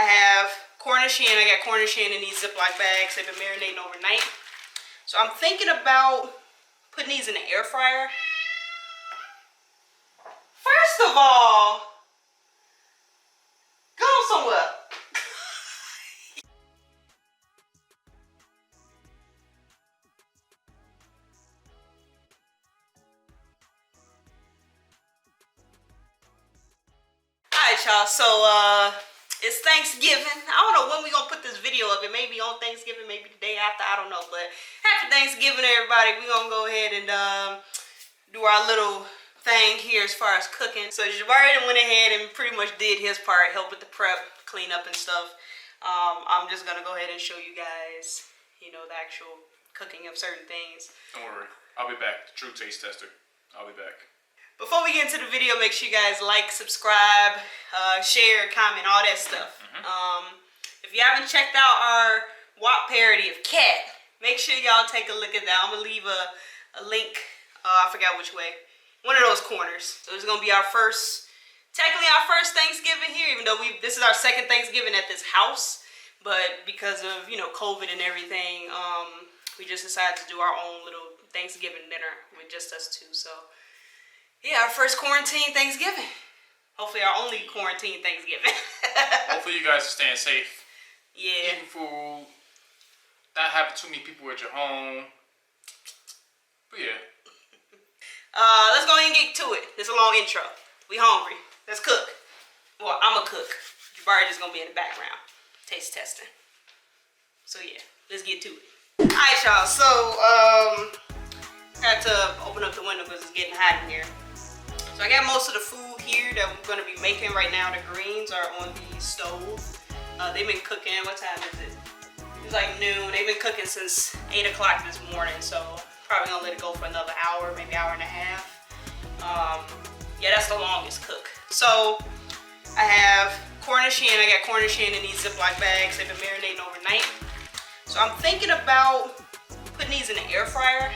I have Cornish hen. I got Cornish hen in these Ziploc bags. They've been marinating overnight. So I'm thinking about putting these in the air fryer. First of all, go somewhere. Alright, y'all, so it's Thanksgiving. I don't know when we're gonna put this video up. It may be on Thanksgiving, maybe the day after, I don't know. But happy Thanksgiving, everybody. We're gonna go ahead and do our little thing here as far as cooking. So Jabbari went ahead and pretty much did his part, help with the prep, clean up and stuff. I'm just gonna go ahead and show you guys, you know, the actual cooking of certain things. Don't worry, I'll be back. The true taste tester. I'll be back. Before we get into the video, make sure you guys like, subscribe, share, comment, all that stuff. If you haven't checked out our WAP parody of Cat, make sure y'all take a look at that. I'm gonna leave a link. I forgot which way. One of those corners. So it's gonna be our first, technically our first Thanksgiving here, even though this is our second Thanksgiving at this house. But because of, you know, COVID and everything, we just decided to do our own little Thanksgiving dinner with just us two. So yeah, our first quarantine Thanksgiving. Hopefully our only quarantine Thanksgiving. Hopefully you guys are staying safe. Yeah. Eating food. Not having too many people at your home. But yeah. Let's go ahead and get to it. It's a long intro. We hungry. Let's cook. Well, I'm a cook. Jabbari just gonna be in the background. Taste testing. So yeah, let's get to it. Alright, y'all. So, I had to open up the window because it's getting hot in here. So I got most of the food here that we're going to be making right now. The greens are on the stove. They've been cooking. What time is it? It's like noon. They've been cooking since 8 o'clock this morning. So probably going to let it go for another hour, maybe hour and a half. Yeah, that's the longest cook. So I have Cornish hen. I got Cornish hen in these Ziploc bags. They've been marinating overnight. So I'm thinking about putting these in the air fryer.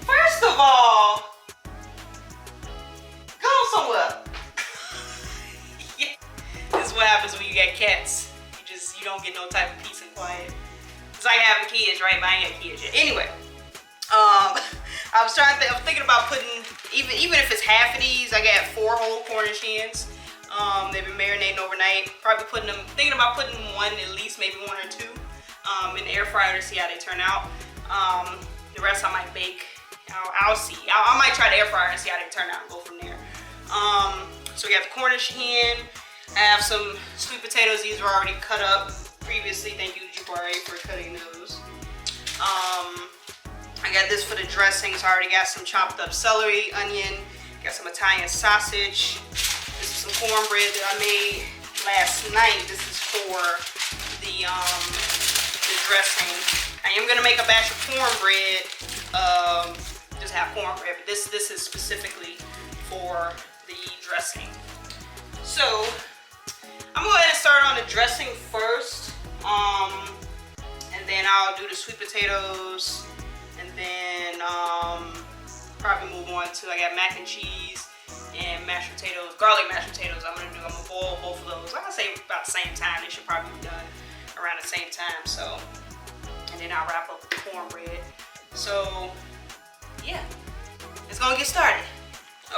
First of all, go somewhere. Yeah. This is what happens when you got cats. You don't get no type of peace and quiet. It's like having kids, right? But I ain't got kids yet. Anyway, I was thinking about putting, even if it's half of these, I got 4 whole Cornish hens. They've been marinating overnight. Probably thinking about putting one, at least maybe 1 or 2, in the air fryer to see how they turn out. The rest I might bake. I'll see. I might try the air fryer and see how they turn out and go from there. So we got the Cornish hen. I have some sweet potatoes. These were already cut up previously. Thank you, Jabbari, for cutting those. I got this for the dressing. So I already got some chopped up celery, onion. Got some Italian sausage. This is some cornbread that I made last night. This is for the dressing. I am gonna make a batch of cornbread. Just have cornbread, but this is specifically for the dressing. So I'm gonna go ahead and start on the dressing first, and then I'll do the sweet potatoes, and then probably move on to, I got mac and cheese and mashed potatoes, garlic mashed potatoes. I'm gonna boil both of those. Like I say, about the same time. They should probably be done around the same time. So, and then I'll wrap up with the cornbread. So yeah, it's gonna get started.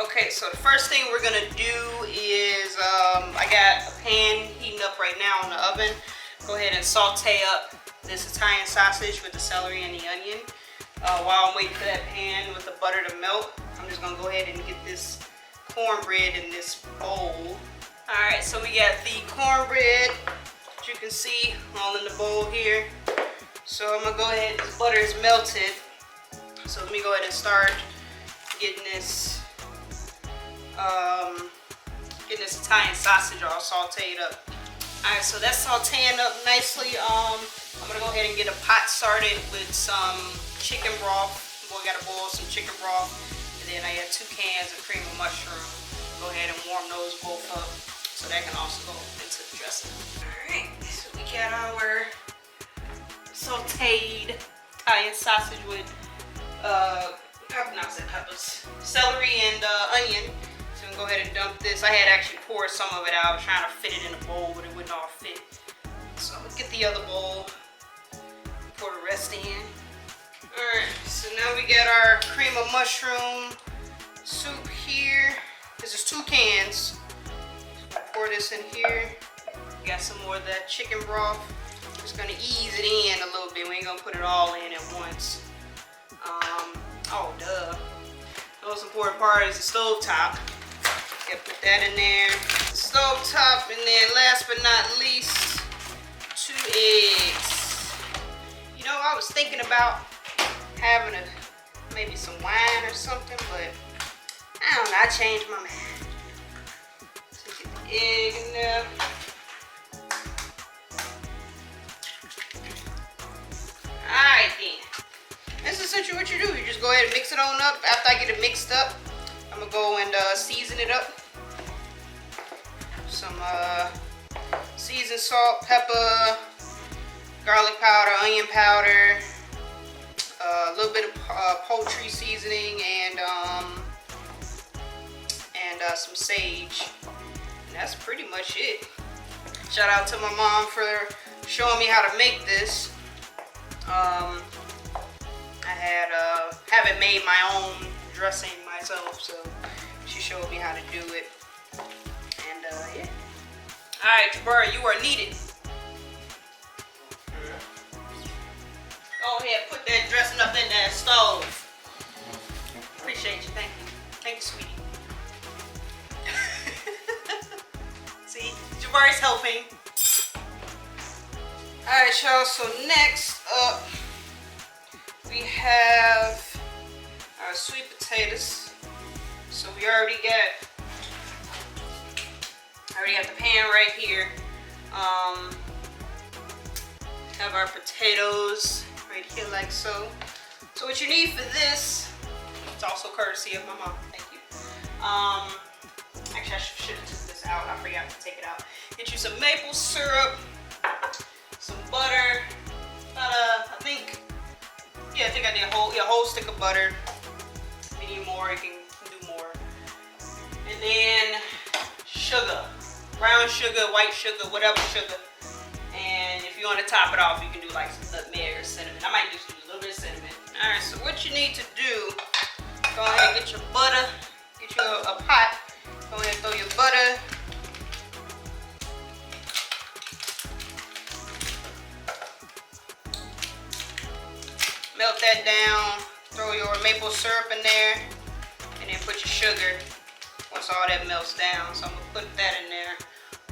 Okay, so the first thing we're gonna do is, I got a pan heating up right now in the oven. Go ahead and saute up this Italian sausage with the celery and the onion. While I'm waiting for that pan with the butter to melt, I'm just gonna go ahead and get this cornbread in this bowl. Alright, so we got the cornbread, as you can see, all in the bowl here. So I'm gonna go ahead, this butter is melted. So let me go ahead and start getting this Italian sausage all sauteed up. Alright, so that's sauteing up nicely. I'm gonna go ahead and get a pot started with some chicken broth. We gotta boil some chicken broth. And then I got 2 cans of cream of mushroom. Go ahead and warm those both up so that can also go into the dressing. Alright, so we got our sauteed Italian sausage with peppers, celery and onion. So I'm go ahead and dump this. I had actually poured some of it out. I was trying to fit it in a bowl, but it wouldn't all fit. So I'm gonna get the other bowl, pour the rest in. Alright, so now we got our cream of mushroom soup here. This is 2 cans. So pour this in here. Got some more of that chicken broth. Just gonna ease it in a little bit. We ain't gonna put it all in at once. Oh duh. The most important part is the stove top. Gotta put that in there. Stove top, and then last but not least, 2 eggs. You know, I was thinking about having maybe some wine or something, but I don't know, I changed my mind. So get the egg in there. Alright then. That's essentially what you do. You just go ahead and mix it on up. After I get it mixed up, I'm gonna go and season it up. Some seasoned salt, pepper, garlic powder, onion powder, a little bit of poultry seasoning, and some sage. And that's pretty much it. Shout out to my mom for showing me how to make this. I haven't made my own dressing myself, so she showed me how to do it. And yeah. Alright, Jabbari, you are needed. Go ahead, put that dressing up in that stove. Appreciate you, thank you. Thank you, sweetie. See, Jabbari's helping. Alright, y'all, so next up, we have our sweet potatoes. So we already got the pan right here. Have our potatoes right here like so. So what you need for this, it's also courtesy of my mom, thank you. Actually I should have took this out, I forgot to take it out. Get you some maple syrup, some butter, I think I need a whole stick of butter. If you need more, you can do more. And then sugar, brown sugar, white sugar, whatever sugar. And if you want to top it off, you can do like some nutmeg or cinnamon. I might just do a little bit of cinnamon. All right, so what you need to do, go ahead and get your butter, get you a pot. Go ahead and throw your butter. Melt that down, throw your maple syrup in there, and then put your sugar once all that melts down. So I'm gonna put that in there.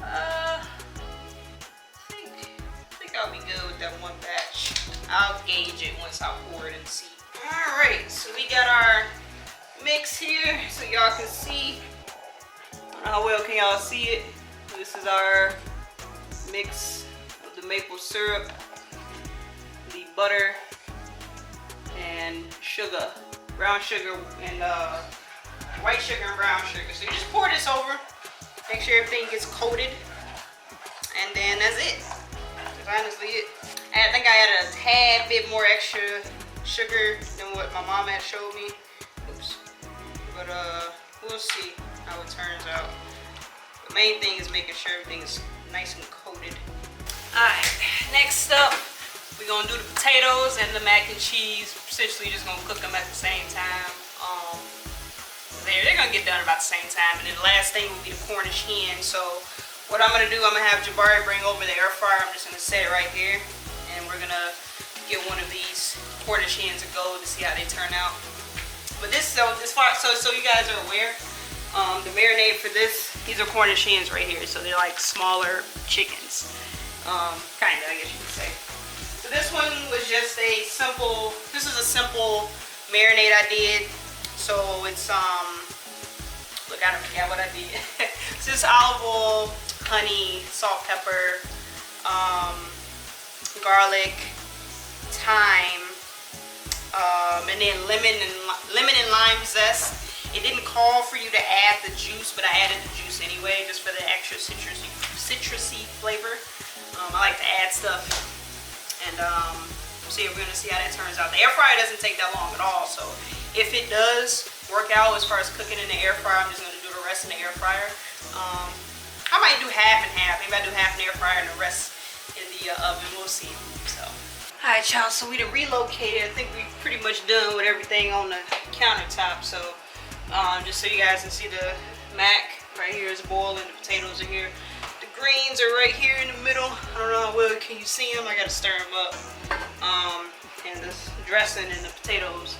I think I'll be good with that one batch. I'll gauge it once I pour it and see. Alright, so we got our mix here so y'all can see. How well can y'all see it? This is our mix of the maple syrup, the butter, and sugar, brown sugar, and white sugar and brown sugar. So you just pour this over, make sure everything gets coated, and then that's it. That's honestly it. I think I added a tad bit more extra sugar than what my mom had showed me. Oops. But we'll see how it turns out. The main thing is making sure everything is nice and coated. Alright, next up, we're gonna do the potatoes and the mac and cheese. Essentially just gonna cook them at the same time. They're gonna get done about the same time. And then the last thing will be the Cornish hen. So what I'm gonna do, I'm gonna have Jabbari bring over the air fryer. I'm just gonna set it right here. And we're gonna get one of these Cornish hens to go to see how they turn out. But this, so you guys are aware, the marinade for this, these are Cornish hens right here. So they're like smaller chickens. Kinda, I guess you could say. So this one was just a simple, this is a simple marinade I did. So it's, look, I forgot what I did. So it's olive oil, honey, salt, pepper, garlic, thyme, and then lemon and lime zest. It didn't call for you to add the juice, but I added the juice anyway, just for the extra citrusy flavor. I like to add stuff. And we're gonna see how that turns out. The air fryer doesn't take that long at all, so if it does work out as far as cooking in the air fryer, I'm just gonna do the rest in the air fryer. I might do half and half. Maybe I do half in the air fryer and the rest in the oven. We'll see. So, all right, y'all. So we done relocated. I think we pretty much done with everything on the countertop. So, just so you guys can see the mac right here is boiling. The potatoes are here. The greens are right here in the middle. I don't know how well can you see them. I gotta stir them up. And the dressing and the potatoes,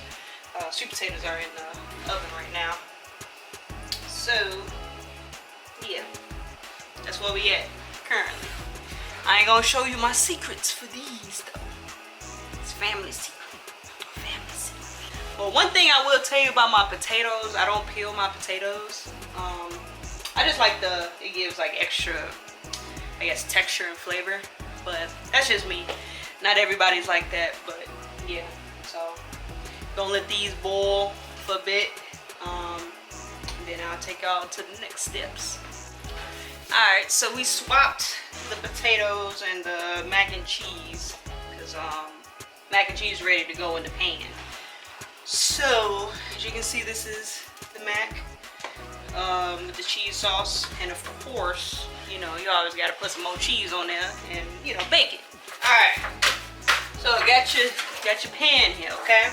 sweet potatoes, are in the oven right now. So, yeah, that's where we at currently. I ain't gonna show you my secrets for these though. It's family secret. Family secret. Well, one thing I will tell you about my potatoes, I don't peel my potatoes. I just like it gives like extra, I guess, texture and flavor. But that's just me. Not everybody's like that, but yeah. So, gonna let these boil for a bit. Then I'll take y'all to the next steps. Alright, so we swapped the potatoes and the mac and cheese because mac and cheese is ready to go in the pan. So, as you can see, this is the mac with the cheese sauce, and of course, you know, you always got to put some more cheese on there and, you know, bake it. Alright, so got your pan here, okay?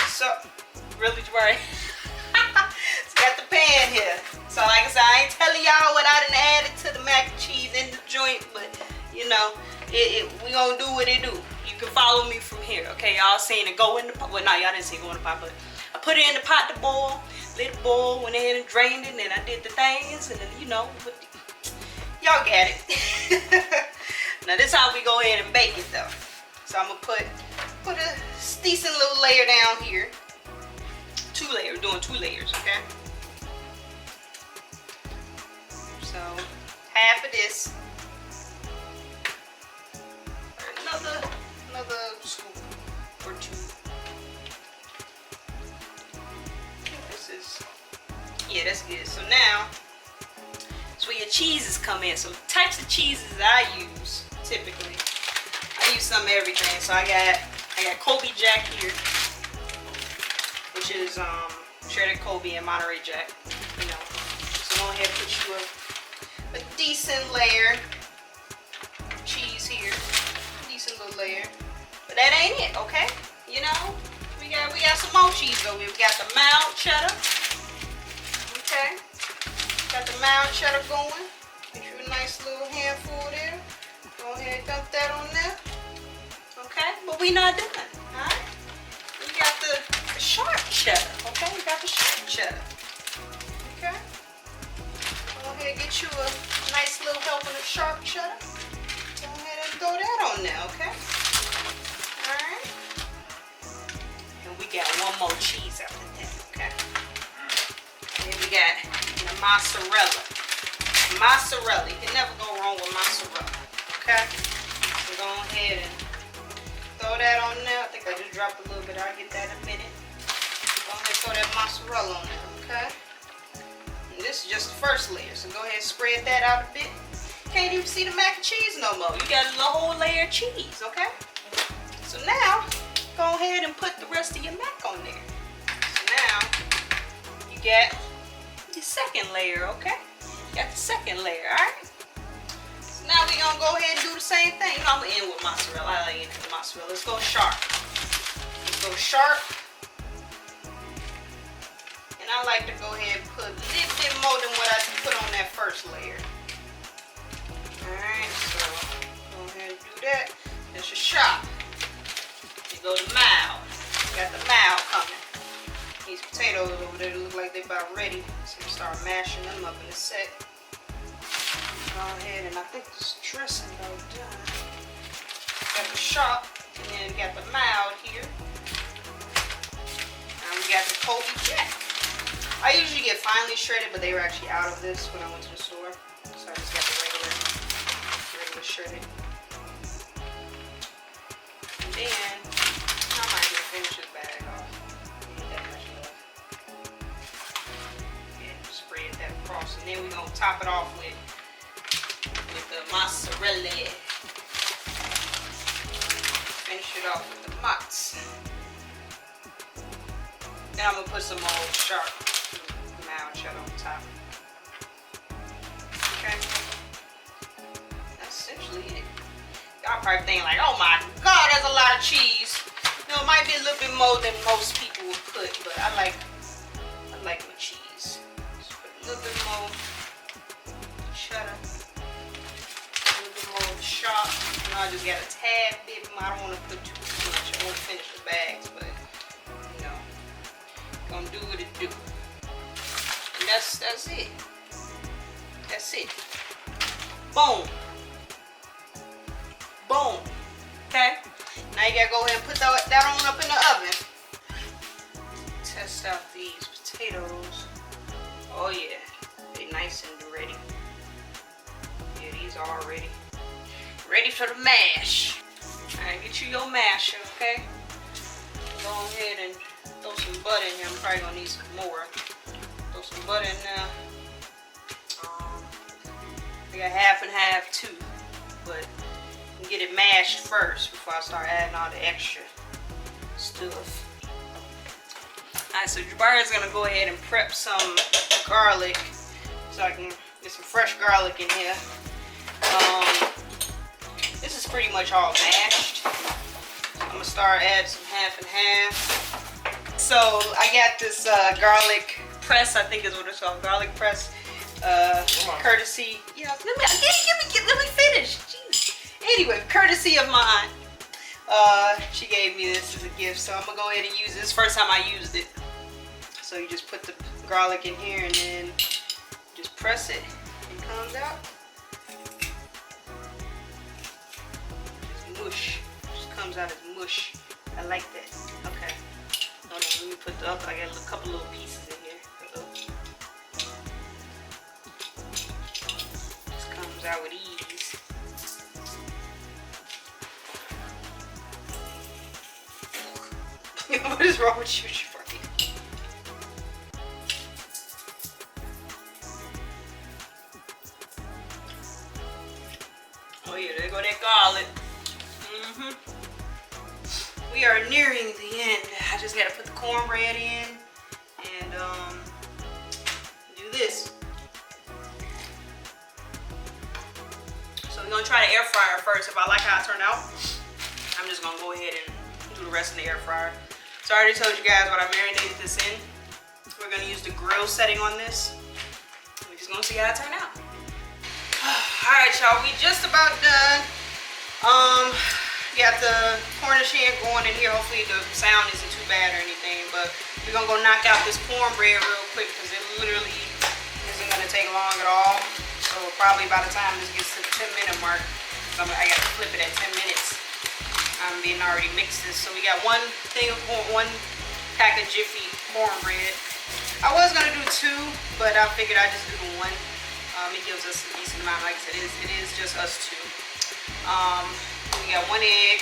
So, really, Jabbari? Got the pan here. So like I said, I ain't telling y'all what I done added to the mac and cheese in the joint, but you know, we gonna do what it do. You can follow me from here, okay? Y'all saying to go in the pot. Well, no, y'all didn't say go in the pot, but I put it in the pot to boil, let it boil, went ahead and drained it, and then I did the things, and then, you know, y'all got it. Now this is how we go ahead and bake it though. So I'm gonna put a decent little layer down here. 2 layers, doing 2 layers, okay? So, half of this. Another scoop or 2. I think this is, yeah, that's good. So now, that's where your cheeses come in. So types of cheeses I use typically. I use some of everything. So I got Kobe Jack here, which is shredded Kobe and Monterey Jack, you know. So go ahead and put you a decent layer of cheese here, decent little layer. But that ain't it, okay? You know, we got some more cheese over here. We got the mild cheddar, okay? Got the mild cheddar going. Get you a nice little handful there. Go ahead and dump that on there, okay? But we not done, all right? We got the sharp cheddar, okay? We got the sharp cheddar, okay? Go ahead and get you a nice little helping of sharp cheddar. Go ahead and throw that on there, okay? Alright. And we got one more cheese after that, okay? And then we got the mozzarella. Mozzarella. You can never go wrong with mozzarella, okay? So go ahead and throw that on there. I think I just dropped a little bit. I'll get that in a minute. Go ahead and throw that mozzarella on there, okay? And this is just the first layer, so go ahead and spread that out a bit. Can't even see the mac and cheese no more. You got a whole layer of cheese, okay? So now, go ahead and put the rest of your mac on there. So now, you got the second layer, okay? You got the second layer, alright? So now we're gonna go ahead and do the same thing. You know, I'm gonna end with mozzarella. I like it with mozzarella. Let's go sharp. Let's go sharp. And I like to go ahead and put a little bit more than what I put on that first layer. Alright, so go ahead and do that. That's your sharp. You go to mild. Got the mild coming. These potatoes over there look like they're about ready. So we start mashing them up in a sec. Go ahead, and I think this dressing though done. Got the sharp, and then got the mild here. And we got the Kobe Jack. I usually get finely shredded, but they were actually out of this when I went to the store. So I just got the regular shredded. And then I might just finish this bag off. Ain't that much left. And spread that across. And then we're gonna top it off with the mozzarella. Finish it off with the mozz. Then I'm gonna put some more sharp mild cheddar on top. Y'all probably thinking like, oh my God, that's a lot of cheese. No, it might be a little bit more than most people would put, but I like my cheese. Just put a little bit more cheddar, a little bit more sharp. You know, I just got a tad bit more. I don't want to put too much. I want to finish the bags, but you know, gonna do what it do. And that's it. That's it. Boom. Boom. Okay. Now you gotta go ahead and put that on up in the oven. Test out these potatoes. Oh yeah, they nice and ready. Yeah, these are all ready. Ready for the mash. Alright, get you your masher, okay? Go ahead and throw some butter in here. I'm probably gonna need some more. Throw some butter in there. I got half and half too, but get it mashed first before I start adding all the extra stuff. Alright, so Jabbari's gonna go ahead and prep some garlic so I can get some fresh garlic in here. This is pretty much all mashed. I'm gonna start adding some half and half. So I got this garlic press, I think is what it's called, garlic press. Courtesy. Yeah, let me finish. Jeez. Anyway, courtesy of mine. She gave me this as a gift, so I'm gonna go ahead and use this. First time I used it. So you just put the garlic in here and then just press it. It comes out. It's mush. It just comes out as mush. I like that. Okay. Hold on, let me put the other. I got a couple little pieces in here. Just comes out with ease. What is wrong with you, Jabbari? Oh yeah, there go that garlic. We are nearing the end. I just gotta put the cornbread in and do this. So we're gonna try the air fryer first. If I like how it turned out, I'm just gonna go ahead and do the rest in the air fryer. So I already told you guys what I marinated this in. We're gonna use the grill setting on this. We're just gonna see how it turned out. Alright y'all, we just about done. Got the Cornish hen going in here. Hopefully the sound isn't too bad or anything, but we're gonna go knock out this cornbread real quick because it literally isn't gonna take long at all. So probably by the time this gets to the 10-minute mark, I gotta flip it at 10 minutes. I'm being already mixed this. So we got one pack of Jiffy cornbread. I was gonna do 2, but I figured I'd just do the 1. It gives us a decent amount. Like I said, it is just us 2. We got 1 egg.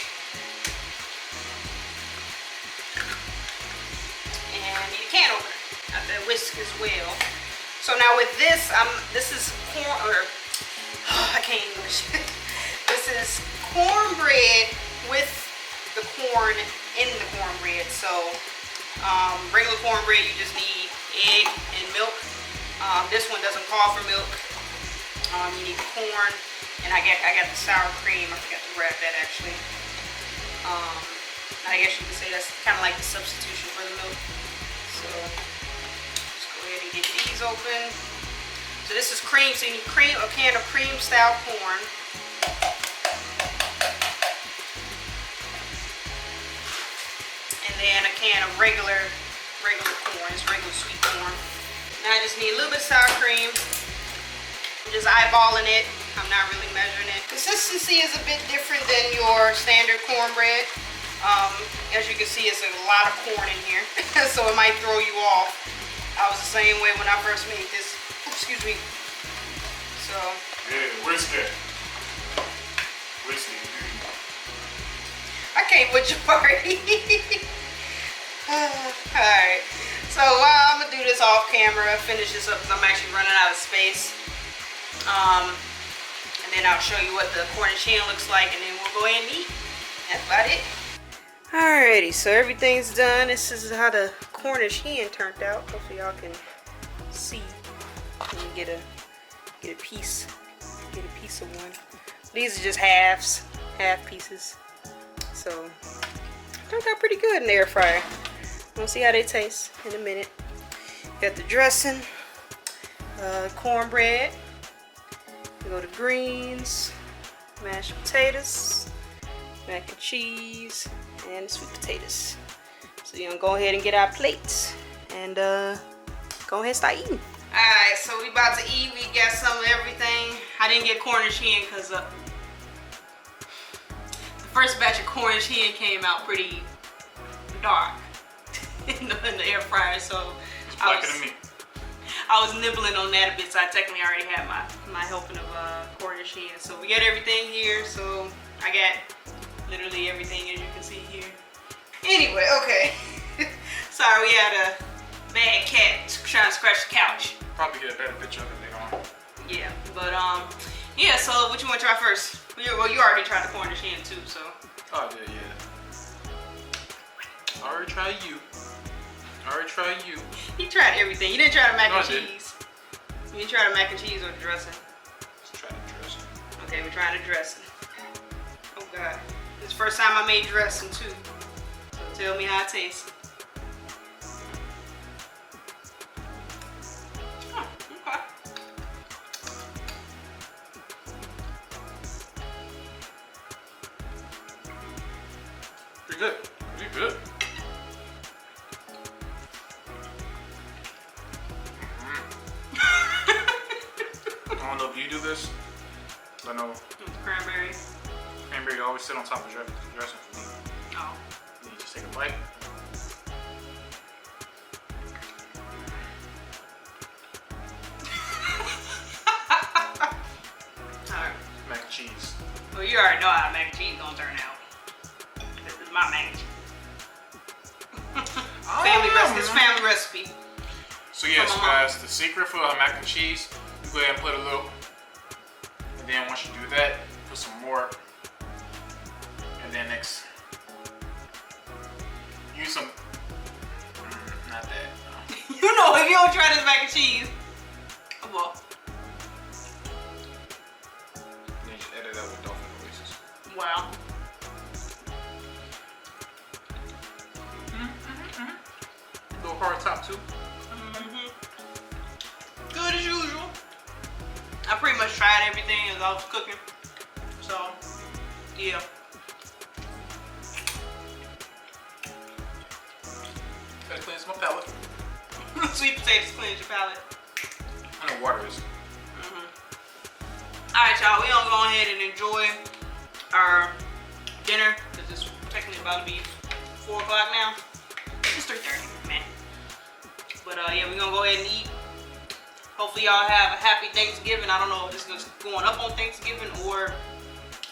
And you need a can opener. Got the whisk as well. So now with this, this is corn, or I can't English. This is cornbread with the corn in the cornbread. So regular cornbread, you just need egg and milk. This one doesn't call for milk. You need corn, and I got the sour cream. I forgot to grab that actually. I guess you could say that's kind of like the substitution for the milk. So let's go ahead and get these open. So this is cream. So you need a can of cream style corn. And then a can of regular corn. It's regular sweet corn. Now I just need a little bit of sour cream. I'm just eyeballing it. I'm not really measuring it. Consistency is a bit different than your standard cornbread. As you can see, it's a lot of corn in here, so it might throw you off. I was the same way when I first made this. Excuse me. So. Yeah, whisk it. Whisk it. I can't with Jabbari. Alright. So I'm gonna do this off camera, finish this up because I'm actually running out of space. And then I'll show you what the Cornish hen looks like, and then we'll go ahead and eat. That's about it. Alrighty, so everything's done. This is how the Cornish hen turned out. Hopefully y'all can see. Let me get a piece of one. These are just halves. half pieces. So turned out pretty good in the air fryer. We'll see how they taste in a minute. Got the dressing, cornbread. We go to greens, mashed potatoes, mac and cheese, and sweet potatoes. So you're gonna go ahead and get our plates and go ahead and start eating. Alright, so we about to eat. We got some of everything. I didn't get Cornish hen because the first batch of Cornish hen came out pretty dark in the air fryer, so it's blacker than me. I was nibbling on that a bit, so I technically already had my helping of Cornish hen. So we got everything here. So I got literally everything, as you can see here. Anyway, okay. Sorry, we had a bad cat trying to scratch the couch. Probably get a better picture of it later on. Yeah, but yeah. So what you want to try first? Well, you already tried the Cornish hen too, so. Oh yeah. I already tried you. He tried everything. You didn't try the mac and I did. cheese. You didn't try the mac and cheese or the dressing. Let's try the dressing. Okay, we're trying the dressing. Oh God, this is the first time I made dressing too. So tell me how it tastes. Oh, okay. Pretty good. Pretty good. I don't know if you do this, but I know Cranberry. cranberry always sit on top of dressing for me. Oh. And you just take a bite. Alright. Mac and cheese. Well, you already know how mac and cheese gonna turn out. This is my mac and cheese. Family recipe. It's family recipe. So yes, guys, the secret for mac and cheese, you go ahead and put a little, and then once you do that, put some more, and then next, use some, not that, no. You know, if you don't try this mac and cheese, well, Then just edit that with dolphin noises. wow. A little hard top too. Good as usual. I pretty much tried everything as I was cooking. So, yeah. Gotta cleanse my palate. Sweet potatoes cleanse your palate. I know water is. Alright, y'all. We're gonna go ahead and enjoy our dinner. Because it's technically about to be 4 o'clock now. It's 3:30, man. But yeah, we're gonna go ahead and eat. Hopefully y'all have a happy Thanksgiving. I don't know if this is going up on Thanksgiving or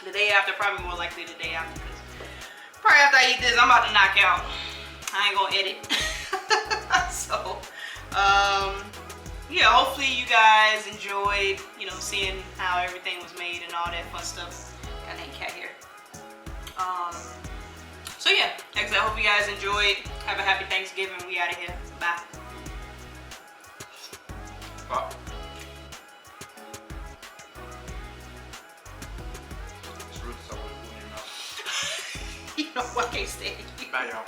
the day after. Probably more likely the day after. Probably after I eat this, I'm about to knock out. I ain't gonna edit. So, yeah, hopefully you guys enjoyed, you know, seeing how everything was made and all that fun stuff. Got that cat here. So yeah, like I said, I hope you guys enjoyed. Have a happy Thanksgiving. We out of here. Bye. Pop. It's rude to talk with in your mouth. You know, I can't stand it. Bye, y'all.